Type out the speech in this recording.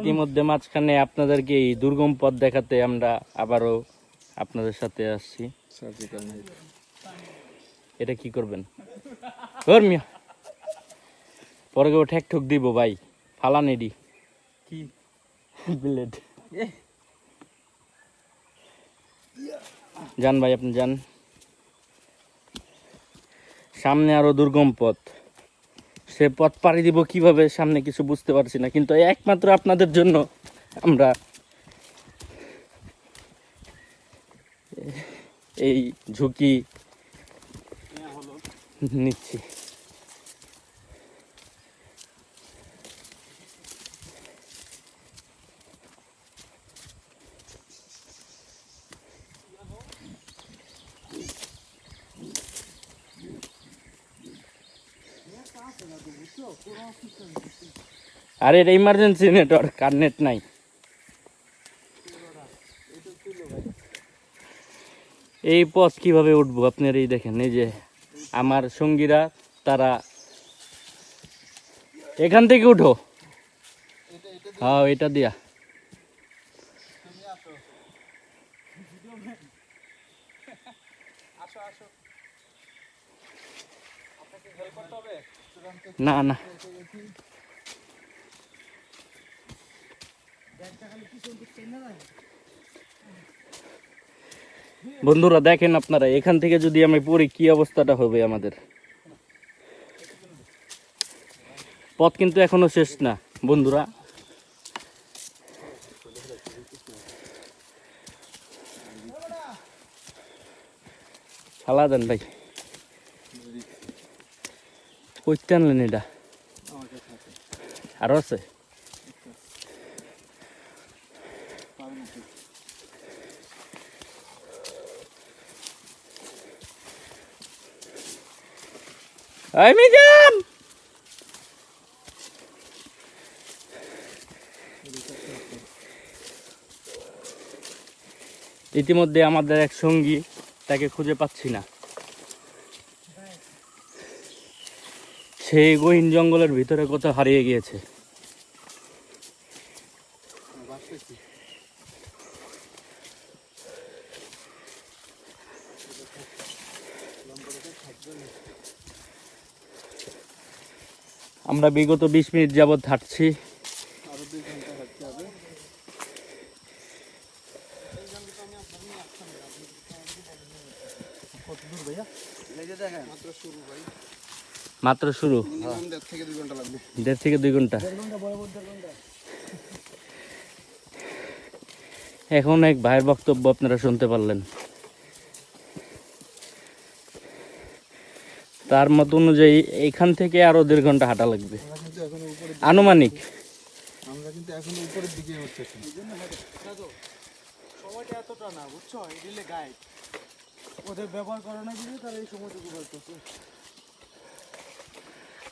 ইতিমধ্যে মাঝখানে আপনাদেরকে এই দুর্গম পথ দেখাতে আমরা আবারও আপনাদের সাথে আসছি। এটা কি করবেন মিয়া? পরে কেউ ঠেক ঠুক দিব ভাই, ফালান এডি কি ব্লেড। যান ভাই, আপনি যান। সামনে আরো দুর্গম পথ, সে পথ পাড়ি দিব কিভাবে সামনে কিছু বুঝতে পারছি না, কিন্তু একমাত্র আপনাদের জন্য আমরা এই ঝুঁকি নিচ্ছি। আরে এটা ইমার্জেন্সি নেটওয়ার্ক, আর নেট নাই। এই পথ কিভাবে উঠবো আপনার? এই দেখেন, এই যে আমার সঙ্গীরা, তারা এখান থেকে উঠো। হ্যাঁ, এটা দিয়া না না, বন্ধুরা দেখেন আপনারা, এখান থেকে যদি আমি পড়ি কি অবস্থাটা হবে আমাদের। পথ কিন্তু এখনো শেষ না বন্ধুরা। ফালা দেন ভাই, কইতে আনলেন এটা? আরো আছে? ইতিমধ্যে আমাদের এক সঙ্গী, তাকে খুঁজে পাচ্ছি না। সেই গহীন জঙ্গলের ভিতরে কোথাও হারিয়ে গিয়েছে। আমরা বিগত 20 মিনিট যাবৎ হাঁটছি। মাত্র শুরু, 1.5 থেকে 2 ঘন্টা। এখন এক ভাইয়ের বক্তব্য আপনারা শুনতে পারলেন। তার মত অনুযায়ী এখান থেকে আরো 1.5 ঘন্টা হাঁটা লাগবে আনুমানিক। আমরা কিন্তু এখন উপরের দিকে উঠতেছি, সময়টা এতটা না, বুঝছো? এগুলো গাইড ওদের ব্যবহার করানো দিলে তারা এই সময়টুকু বলতেছে।